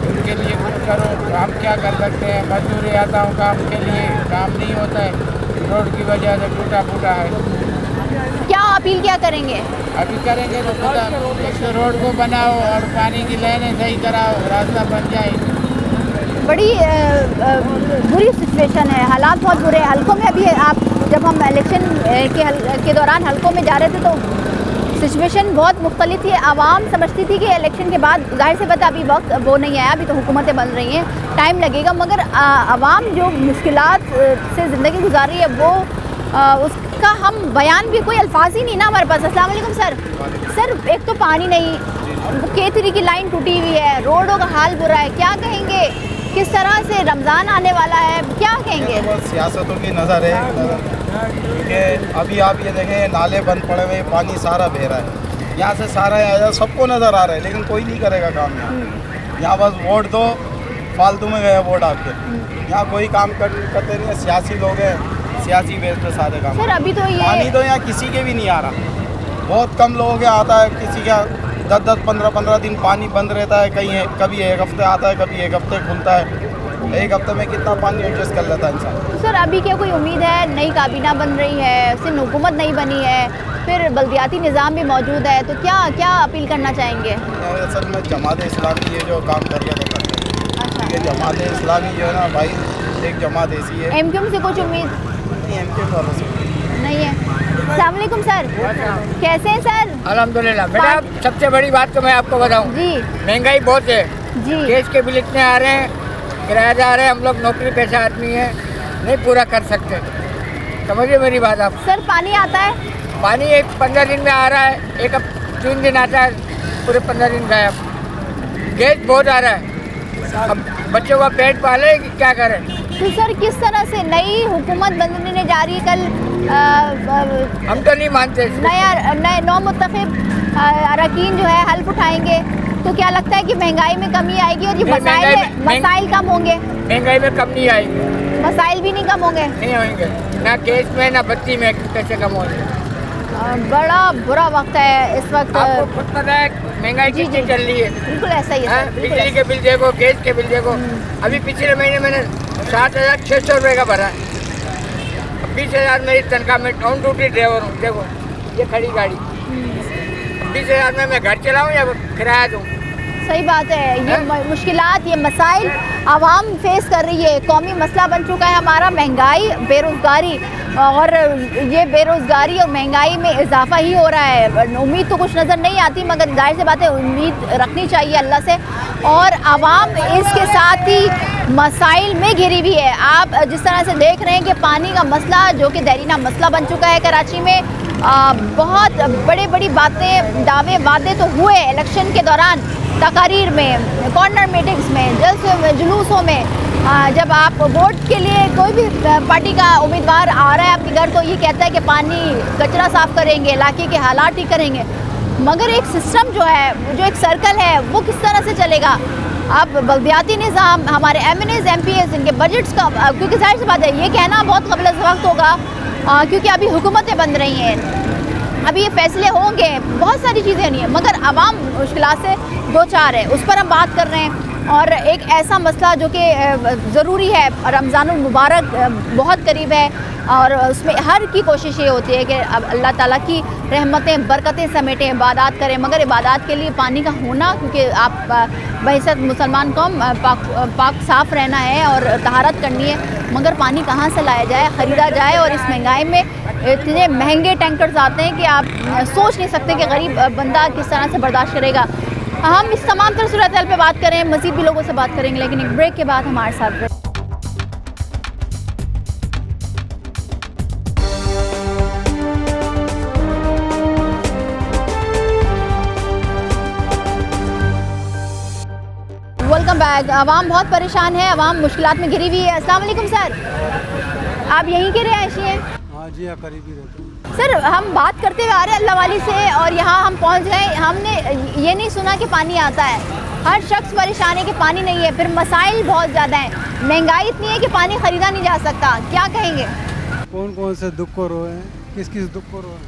उनके लिए कुछ करो, हम क्या कर सकते हैं? मजदूरी आता हूँ काम के लिए, काम नहीं होता है, रोड की वजह से टूटा फूटा है। क्या अपील क्या करेंगे? अभी करेंगे तो खुदा तो रोड को बनाओ और पानी की लाइनें सही कराओ, रास्ता बन जाए। बड़ी बुरी सिचुएशन है, हालात बहुत बुरे हैं। हलकों में अभी आप जब हम इलेक्शन के दौरान हलकों में जा रहे थे तो सिचुएशन बहुत मुख्तलिफ थी। आवाम समझती थी कि इलेक्शन के बाद जाहिर से बात अभी वक्त वो नहीं आया, अभी तो हुकूमतें बन रही हैं, टाइम लगेगा, मगर आवाम जो मुश्किलात से ज़िंदगी गुजार रही है वो उसका हम बयान भी, कोई अल्फाज ही नहीं ना हमारे पास। अस्सलाम वालेकुम सर। सर एक तो पानी नहीं, K3 की लाइन टूटी हुई है, रोडों का हाल बुरा है, क्या कहेंगे? किस तरह से रमज़ान आने वाला है, क्या कहेंगे? सियासतों की नज़र है, क्योंकि अभी आप ये देखें नाले बंद पड़े हुए, पानी सारा बह रहा है, यहाँ से सारा आया सबको नज़र आ रहा है, लेकिन कोई नहीं करेगा काम यहाँ बस वोट दो, फालतू में गए वोट आपके, यहाँ कोई काम करते नहीं है, सियासी लोग हैं, सियासी बेस पे सारे काम। सर अभी तो ये पानी तो यहाँ किसी के भी नहीं आ रहा, बहुत कम लोगों के आता है, किसी का 10-10, 15-15 दिन पानी बंद रहता है, कहीं कभी एक हफ्ते आता है, कभी एक हफ्ते खुलता है। एक हफ्ते में कितना पानी एडजस्ट कर लेता है इंसान। तो सर अभी क्या कोई उम्मीद है? नई काबीना बन रही है, सिंध हुकूमत नहीं बनी है, फिर बल्दियाती निज़ाम भी मौजूद है, तो क्या क्या अपील करना चाहेंगे? असल में जमात इस्लामी ये जो काम कर रहे हैं, अच्छा, ये जमात इस्लामी जो है ना भाई, एक जमात ऐसी है। एमक्यूएम से कुछ उम्मीद नहीं, एमक्यूएम वालों से नहीं है। अस्सलाम वालेकुम सर, कैसे हैं सर? अल्हम्दुलिल्लाह। बेटा सबसे बड़ी बात तो मैं आपको बताऊं, जी महंगाई बहुत है, जी गैस के बिल इतने आ रहे हैं, किराएदार है, हम लोग नौकरी पेशा आदमी है, नहीं पूरा कर सकते। समझिए मेरी बात आप। सर पानी आता है? पानी एक 15 दिन में आ रहा है, एक 3 दिन आता है, पूरे 15 दिन गायब। गैस बहुत आ रहा है, अब बच्चों का पेट पाले कि क्या करें? तो सर किस तरह से नई हुकूमत बनने जा रही है? कल हम तो नहीं मानते इसको। नए नौ मुत्तफिक अरकान जो है हल्फ उठाएंगे, तो क्या लगता है कि महंगाई में कमी आएगी और ये नहीं, मसाइल कम होंगे? महंगाई में कम नहीं आएगी, मसाइल भी नहीं कम होंगे? नहीं होंगे, ना गैस में ना बत्ती में कैसे कम होंगे। बड़ा बुरा वक्त है इस वक्त। आपको खुद पता है महंगाई जी, कितनी जी। चल रही है। बिल्कुल ऐसा ही है हाँ, सर, बिल्कुल बिजली के बिल देखो, गैस के बिल देखो। अभी पिछले महीने मैंने 7,600 रुपये का भरा, 20,000 मेरी तनख्वाह में ऑन ड्यूटी ड्राइवर हूँ। देखो ये खड़ी गाड़ी, 20,000 में मैं घर चलाऊँ या किराया दूँ? सही बात है। ये मुश्किलात, ये मसाइल आवाम फेस कर रही है। कौमी मसला बन चुका है हमारा महंगाई, बेरोज़गारी, और ये बेरोज़गारी और महंगाई में इजाफा ही हो रहा है। उम्मीद तो कुछ नज़र नहीं आती, मगर जाहिर सी बात है उम्मीद रखनी चाहिए अल्लाह से, और आवाम इसके साथ ही मसाइल में घिरी हुई है। आप जिस तरह से देख रहे हैं कि पानी का मसला जो कि देरीना मसला बन चुका है कराची में, बहुत बड़ी बातें, दावे वादे तो हुए इलेक्शन के दौरान, तकारीर में, कॉर्नर मीटिंग्स में, जलसों में, जुलूसों में। जब आप वोट के लिए कोई भी पार्टी का उम्मीदवार आ रहा है आपके घर, तो ये कहता है कि पानी, कचरा साफ़ करेंगे, इलाके के हालात ठीक करेंगे, मगर एक सिस्टम जो है, जो एक सर्कल है, वो किस तरह से चलेगा? अब बल्दियाती निज़ाम, हमारे MNAs MPs, इनके बजट्स का, क्योंकि जाहिर सी बात है ये कहना बहुत क़ब्ल वक्त होगा, क्योंकि अभी हुकूमतें बन रही हैं, अभी ये फैसले होंगे, बहुत सारी चीज़ें नहीं है, मगर आवाम मुश्किलात से दो चार है, उस पर हम बात कर रहे हैं। और एक ऐसा मसला जो कि ज़रूरी है, रमज़ानुल मुबारक बहुत करीब है, और उसमें हर की कोशिश ये होती है कि अब अल्लाह ताला की रहमतें, बरकतें समेटें, इबादत करें, मगर इबादत के लिए पानी का होना, क्योंकि आप बहसत मुसलमान कौम पाक साफ़ रहना है और तहारत करनी है, मगर पानी कहाँ से लाया जाए, ख़रीदा जाए? और इस महंगाई में इतने महंगे टैंकर्स आते हैं कि आप सोच नहीं सकते कि गरीब बंदा किस तरह से बर्दाश्त करेगा। हम इस तमाम तरह सूरत हाल पे बात करें, मज़ीद भी लोगों से बात करेंगे, लेकिन एक ब्रेक के बाद हमारे साथ रहे। Welcome back. आवाम बहुत परेशान है, आवाम मुश्किलात में घिरी हुई है। अस्सलाम वालेकुम सर, आप यहीं के रिहायशी हैं? हाँ जी, हाँ करीबी रहते हैं। सर हम बात करते हुए आ रहे हैं अल्लाह वाली से, और यहाँ हम पहुँच गए, हमने ये नहीं सुना कि पानी आता है। हर शख्स परेशान है कि पानी नहीं है, फिर मसाइल बहुत ज़्यादा हैं, महंगाई इतनी है कि पानी ख़रीदा नहीं जा सकता। क्या कहेंगे? कौन कौन से दुख को रोए हैं, किस किस दुख को रोए?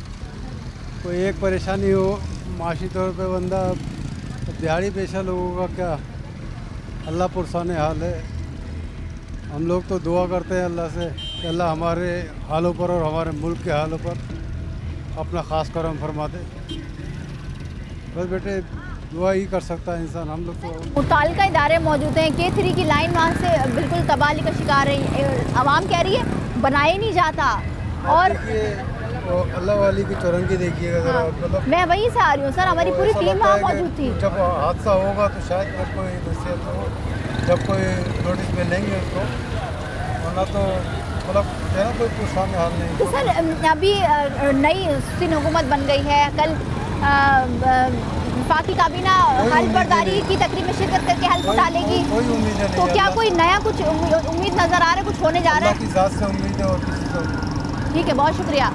कोई एक परेशानी हो, माशी तौर पे बंदा, दिहाड़ी पेशा लोगों का क्या, अल्लाह पुरसाने हाल है। हम लोग तो दुआ करते हैं अल्लाह से कि अल्लाह हमारे हालों पर और हमारे मुल्क के हालों पर अपना ख़ास करम फरमा दे। बस बेटे दुआ ही कर सकता है इंसान। हम लोग तो मुताल्लिका इदारे मौजूद हैं, K3 की लाइन वहाँ से बिल्कुल तबाही का शिकार है, आवाम कह रही है बनाया ही नहीं जाता। और अल्लाह वाली की चौरंगी देखिएगा ज़रा। मतलब मैं वहीं से आ रही हूँ सर, हमारी पूरी टीम वहाँ मौजूद थी। जब हादसा होगा तो शायद फिर कोई नसीहत हो, जब कोई नोटिस में लेंगे उसको, वरना तो मतलब है ना, कोई पुरसाने हाल नहीं। तो सर अभी नई सिंध हुकूमत बन गई है, कल वफाकी काबीना हल्फ बर्दारी की तकरीब में शिरकत करके हल्फ उठा लेगी, कोई उम्मीद है तो क्या कोई नया कुछ उम्मीद नज़र आ रहा है, कुछ होने जा रहा है? की ज़ात से उम्मीद है और किसी से। ठीक है, बहुत शुक्रिया।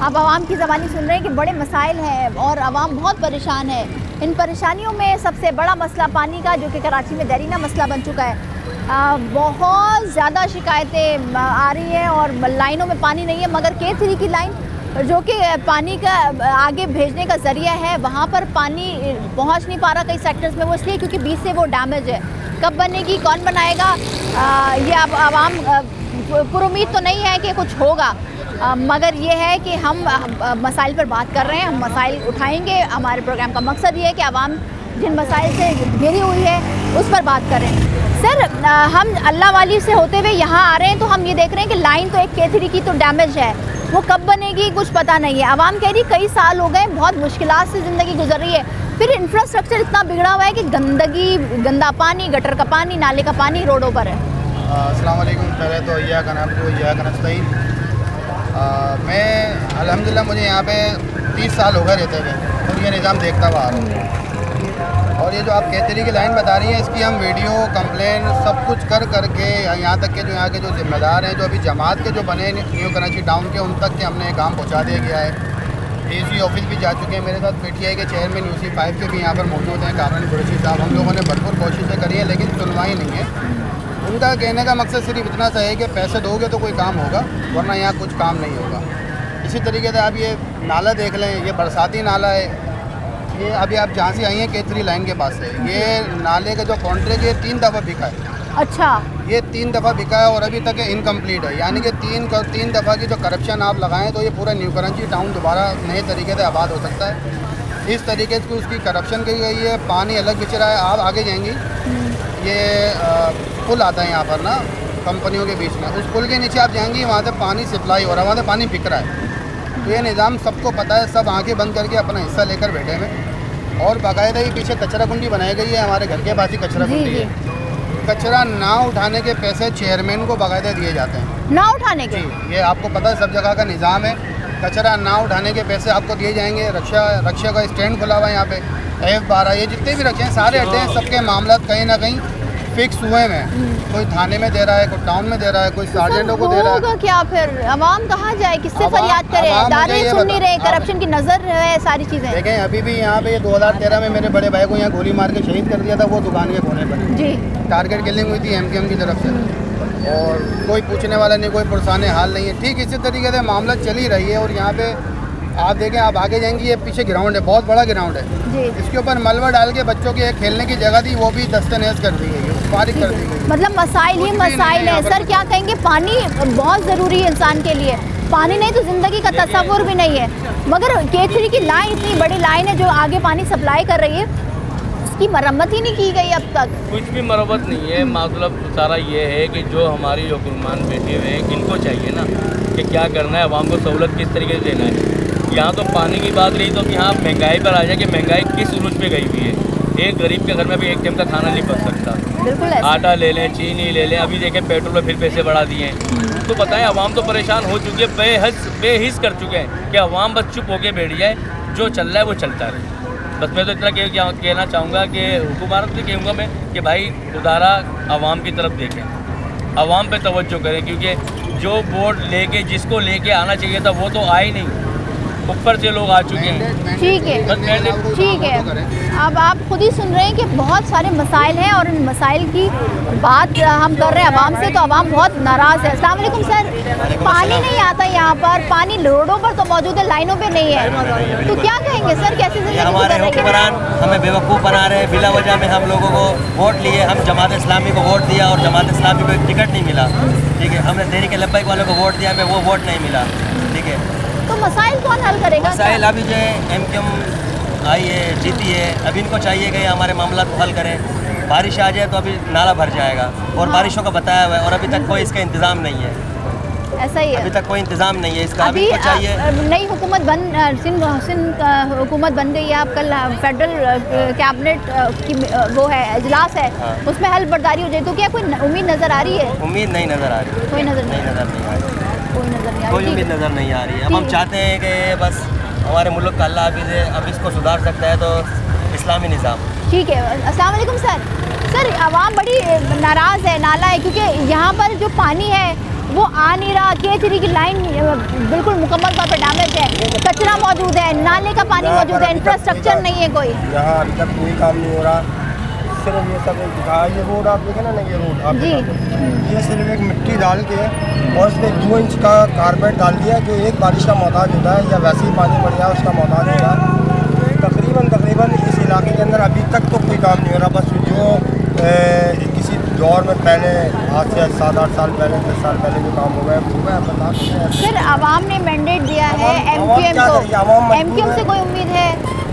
आप आवाम की ज़बानी सुन रहे हैं कि बड़े मसाइल हैं और आवाम बहुत परेशान है। इन परेशानियों में सबसे बड़ा मसला पानी का, जो कि कराची में देरीना मसला बन चुका है। बहुत ज़्यादा शिकायतें आ रही हैं और लाइनों में पानी नहीं है, मगर K3 की लाइन जो कि पानी का आगे भेजने का ज़रिया है, वहाँ पर पानी पहुँच नहीं पा रहा कई सेक्टर्स में, वो इसलिए क्योंकि बीच से वो डैमेज है। कब बनेगी, कौन बनाएगा, ये अब आवाम पुरुमीद तो नहीं है कि कुछ होगा, मगर ये है कि हम मसाइल पर बात कर रहे हैं, हम मसाइल उठाएंगे। हमारे प्रोग्राम का मकसद ये है कि आवाम जिन मसाइल से घिरी हुई है उस पर बात करें। सर, हम अल्लाह वाली से होते हुए यहाँ आ रहे हैं तो हम ये देख रहे हैं कि लाइन तो एक K3 की तो डैमेज है, वो कब बनेगी कुछ पता नहीं है। आवाम कह रही कई साल हो गए, बहुत मुश्किलात से ज़िंदगी गुजर रही है, फिर इंफ्रास्ट्रक्चर इतना बिगड़ा हुआ है कि गंदगी, गंदा पानी, गटर का पानी, नाले का पानी रोडों पर है। अस्सलाम वालेकुम। पहले तो यह नस्तईन, मैं अल्हम्दुलिल्लाह मुझे यहाँ पे 30 साल हो गए रहते हुए और ये निज़ाम देखता हुआ आ रहा हूँ। और ये जो आप K3 की लाइन बता रही हैं, इसकी हम वीडियो कंप्लेन सब कुछ कर के यहाँ तक के जो यहाँ के जो जिम्मेदार हैं, जो अभी जमात के जो बने न्यू कराची टाउन के, उन तक के हमने काम पहुँचा दिया गया है। AC ऑफिस भी जा चुके हैं। मेरे साथ PTI के चेयरमैन UC5 के भी यहाँ पर मौजूद हैं, कामरान कुरैशी साहब। हम लोगों ने भरपूर कोशिशें करी हैं लेकिन सुनवाई नहीं है। उनका कहने का मकसद सिर्फ इतना सा है कि पैसे दोगे तो कोई काम होगा, वरना यहाँ कुछ काम नहीं होगा। इसी तरीके से आप ये नाला देख लें, ये बरसाती नाला है। ये अभी आप जहाँ से आई हैं K3 लाइन के पास से, ये नाले का जो कॉन्ट्रैक्ट ये 3 दफ़ा बिका है। अच्छा, ये 3 दफ़ा बिका है और अभी तक इनकम्प्लीट है। यानी कि 3 दफ़ा की जो करप्शन आप लगाएं तो ये पूरा न्यू कराची टाउन दोबारा नए तरीके से आबाद हो सकता है। इस तरीके से उसकी करप्शन की गई है। पानी अलग बिच रहा है। आप आगे जाएंगी, ये पुल आता है यहाँ पर ना कंपनियों के बीच में, उस पुल के नीचे आप जाएंगी, वहाँ से पानी सप्लाई हो रहा है, वहाँ से पानी बिक रहा है। तो ये निज़ाम सबको पता है, सब आंखें बंद करके अपना हिस्सा लेकर बैठे हैं। और बाकायदा ही पीछे कचरा कुंडी बनाई गई है, हमारे घर के पास ही कचरा कुंडी है। कचरा ना उठाने के पैसे चेयरमैन को बाकायदा दिए जाते हैं। ना उठाने के? ये आपको पता है, सब जगह का निज़ाम है। कचरा ना उठाने के पैसे आपको दिए जाएंगे। रक्षा का स्टैंड खुला हुआ है यहाँ पे, F12, ये जितने भी रखे हैं सारे अड्डे हैं, सबके मामला कहीं ना कहीं फिक्स हुए हैं। कोई थाने में दे रहा है, कोई टाउन में दे रहा है, कोई सार्जेंटों को दे रहा है। क्या फिर आवाम कहाँ जाए, किससे फरियाद करे? इदारे सुन नहीं रहे, करप्शन की नज़र है, सारी चीज़ें। देखें, अभी भी यहाँ पे 2013 में मेरे बड़े भाई को यहाँ गोली मार के शहीद कर दिया था, वो दुकान के कोने पर जी टारगेट किलिंग हुई थी MKM की तरफ से, और कोई पूछने वाला नहीं, कोई पुरसाने हाल नहीं है। ठीक इसी तरीके से मामला चल ही रही है। और यहाँ पे आप देखें, आप आगे जाएंगी, ये पीछे ग्राउंड है, बहुत बड़ा ग्राउंड है, इसके ऊपर मलबा डाल के बच्चों की एक खेलने की जगह थी, वो भी दस्तनेज कर दी गई है, फारिग कर दी गई। मतलब मसाइल ही मसाइल है। सर, क्या कहेंगे, पानी बहुत ज़रूरी है इंसान के लिए, पानी नहीं तो ज़िंदगी का तस्वुर भी नहीं है। मगर K3 की लाइन, इतनी बड़ी लाइन है जो आगे पानी सप्लाई कर रही है, उसकी मरम्मत ही नहीं की गई अब तक। कुछ भी मरम्मत नहीं है। मतलब सारा ये है कि जो हमारी हुक्मरान बैठे हुए हैं, इनको चाहिए ना कि क्या करना है, आवाम को सहूलत किस तरीके से देना है। यहाँ तो पानी की बात रही तो यहाँ महंगाई पर आ जाए कि महंगाई किस उरूज पे गई हुई है। एक गरीब के घर में भी एक टाइम का खाना नहीं बच सकता। बिल्कुल, आटा ले लें, चीनी ले लें, अभी देखें पेट्रोल में फिर पैसे बढ़ा दिए हैं। तो बताएं, आवाम तो परेशान हो चुकी है, बेहिस कर चुके हैं कि आवाम बस चुप होके बैठ जाए, जो चल रहा है वो चलता रहे। बस मैं तो इतना कहना चाहूँगा कि हुकूमत से कहूँगा मैं कि भाई खुदारा आवाम की तरफ देखें, आवाम पे तवज्जो करें, क्योंकि जो वोट लेके जिसको लेके आना चाहिए था वो तो आए नहीं, ऊपर से लोग आ चुके हैं। ठीक है, ठीक है। अब आप खुद ही सुन रहे हैं कि बहुत सारे मसाइल हैं और इन मसाइल की बात हम कर रहे हैं आवाम से, तो आवाम बहुत नाराज़ है। अस्सलाम वालेकुम सर, पानी नहीं आता यहाँ पर, पानी रोडों पर तो मौजूद है, लाइनों पे नहीं है, तो क्या कहेंगे सर, कैसे ज़िंदगी हमारे हुक्मरान हमें बेवकूफ़ बना रहे हैं। बिला वजह में हम लोगों को वोट लिए, हम जमात इस्लामी को वोट दिया और जमात इस्लामी को एक टिकट नहीं मिला। ठीक है, हमने तहरीक लब्बैक वालों को वोट दिया, हमें वो वोट नहीं मिला। ठीक है, तो मसाइल कौन हल करेगा? मसाइल अभी जो है MKM आई है, जीती है, अभी इनको चाहिए कि हमारे मामला को हल करें। बारिश आ जाए तो अभी नाला भर जाएगा और बारिशों का बताया हुआ है और अभी तक कोई इसका इंतज़ाम नहीं है। ऐसा ही है, अभी तक कोई इंतज़ाम नहीं है इसका। अभी इनको चाहिए। नई हुकूमत सिंध हुकूमत बन गई है। आप कल फेडरल कैबिनेट की वो है इजलास है, उसमें हल बर्दारी हो जाए, तो क्या कोई उम्मीद नज़र आ रही है? उम्मीद नहीं नज़र आ रही, कोई नज़र नहीं नज़र नहीं आ रही, कोई उम्मीद नज़र नहीं आ रही है। अब हम चाहते हैं कि बस हमारे मुल्क का अल्लाह हाफिज़ है, अब इसको सुधार सकता है तो इस्लामी निज़ाम। ठीक है। अस्सलाम वालेकुम सर, आवाम बड़ी नाराज़ है, नाला है, क्योंकि यहाँ पर जो पानी है वो आ नहीं रहा। K3 की लाइन बिल्कुल मुकम्मल तौर पर डैमेज है, कचरा मौजूद है, नाले का पानी मौजूद है, इंफ्रास्ट्रक्चर नहीं है कोई। यहाँ अभी तक कोई काम नहीं हो रहा। सिर्फ ये सब दिखाया। ये रोड आप देखें ना, ये रोड आप जी। ये सिर्फ एक मिट्टी डाल के और उसमें 2 इंच का कारपेट डाल दिया जो एक बारिश का मोहताज होता है या वैसे ही पानी पड़ जाए उसका मोहताज होता है। तकरीबन इस इलाके के अंदर अभी तक तो कोई काम नहीं हो रहा। बस जो किसी दौर में पहले आज से 7-8 साल पहले 10 साल पहले जो काम हुआ है वो है बता। सर आवाम ने मैंडेट दिया है एमक्यूएम को, एमक्यूएम से कोई उम्मीद है?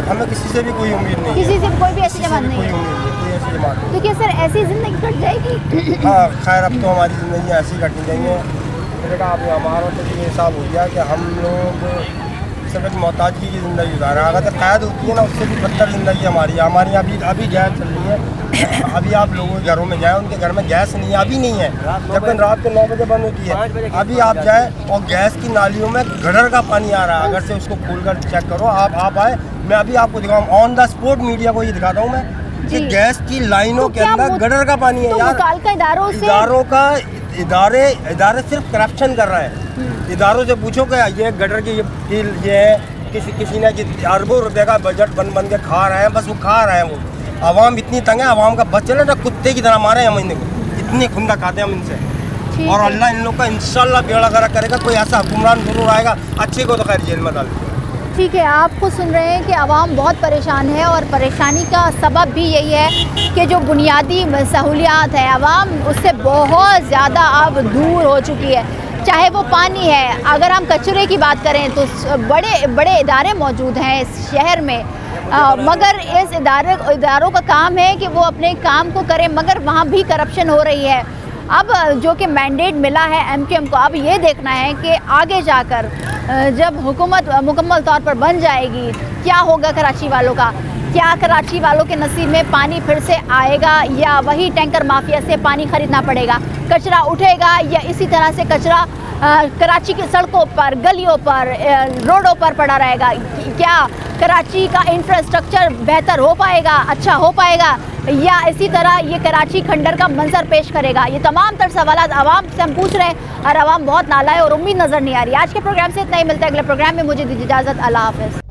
हमें किसी से भी कोई उम्मीद नहीं, किसी से कोई भी ऐसी जमात नहीं है। तो क्या सर ऐसी ज़िंदगी कट जाएगी? हाँ खैर, अब तो हमारी ज़िंदगी ऐसी कटनी चाहिए। बेटा अब हमारा तो ये हिसाब हो गया कि हम लोग सिर्फ एक मोहताजी की ज़िंदगी गुजार रहे हैं। अगर कैद होती है ना उससे भी बदतर ज़िंदगी हमारी है। हमारी अभी गैस चल रही है। अभी आप लोगों के घरों में जाएँ, उनके घर में गैस नहीं है, अभी नहीं है, जबकि रात को 9 बजे बंद होती है। अभी आप जाए और गैस की नालियों में गटर का पानी आ रहा है। अगर से उसको खोल कर चेक करो, आप आए, मैं अभी आपको दिखाऊँ ऑन द स्पॉट मीडिया को ये दिखाता हूँ मैं कि गैस की लाइनों के अंदर गटर का पानी है। यार इदारे सिर्फ करप्शन कर रहा है। इदारों से पूछो कि ये गटर की ये किसी ने अरबों रुपए का बजट बन के खा रहे हैं, बस वो खा रहे हैं। वो आवाम इतनी तंग है, आवाम का बच चले ना कुत्ते की तरह मारे हम इनको, इतनी खुंदा खाते हैं हम इनसे। और अल्लाह इन लोग का इंशाल्लाह बेड़ा गर्क करेगा। कोई ऐसा हुक्मरान जरूर आएगा, अच्छे को तो खैर जेल में डाल देगा। ठीक है, आप खुद सुन रहे हैं कि आवाम बहुत परेशान है और परेशानी का सबब भी यही है कि जो बुनियादी सहूलियात है आवाम उससे बहुत ज़्यादा अब दूर हो चुकी है। चाहे वो पानी है, अगर हम कचरे की बात करें तो बड़े बड़े इदारे मौजूद हैं इस शहर में, मगर इस इदारों का काम है कि वो अपने काम को करें, मगर वहाँ भी करप्शन हो रही है। अब जो कि मैंडेट मिला है एमक्यूएम को, अब ये देखना है कि आगे जाकर जब हुकूमत मुकम्मल तौर पर बन जाएगी क्या होगा कराची वालों का। क्या कराची वालों के नसीब में पानी फिर से आएगा या वही टैंकर माफिया से पानी खरीदना पड़ेगा? कचरा उठेगा या इसी तरह से कचरा कराची की सड़कों पर, गलियों पर, रोडों पर पड़ा रहेगा? क्या कराची का इंफ्रास्ट्रक्चर बेहतर हो पाएगा, अच्छा हो पाएगा, या इसी तरह ये कराची खंडर का मंजर पेश करेगा? ये तमाम तर सवाल आवाम से हम पूछ रहे हैं और आवाम बहुत नाला है और उम्मीद नज़र नहीं आ रही। आज के प्रोग्राम से इतना ही, मिलता है अगले प्रोग्राम में। मुझे दीजिए इजाज़त, अल्लाह हाफ़िज़।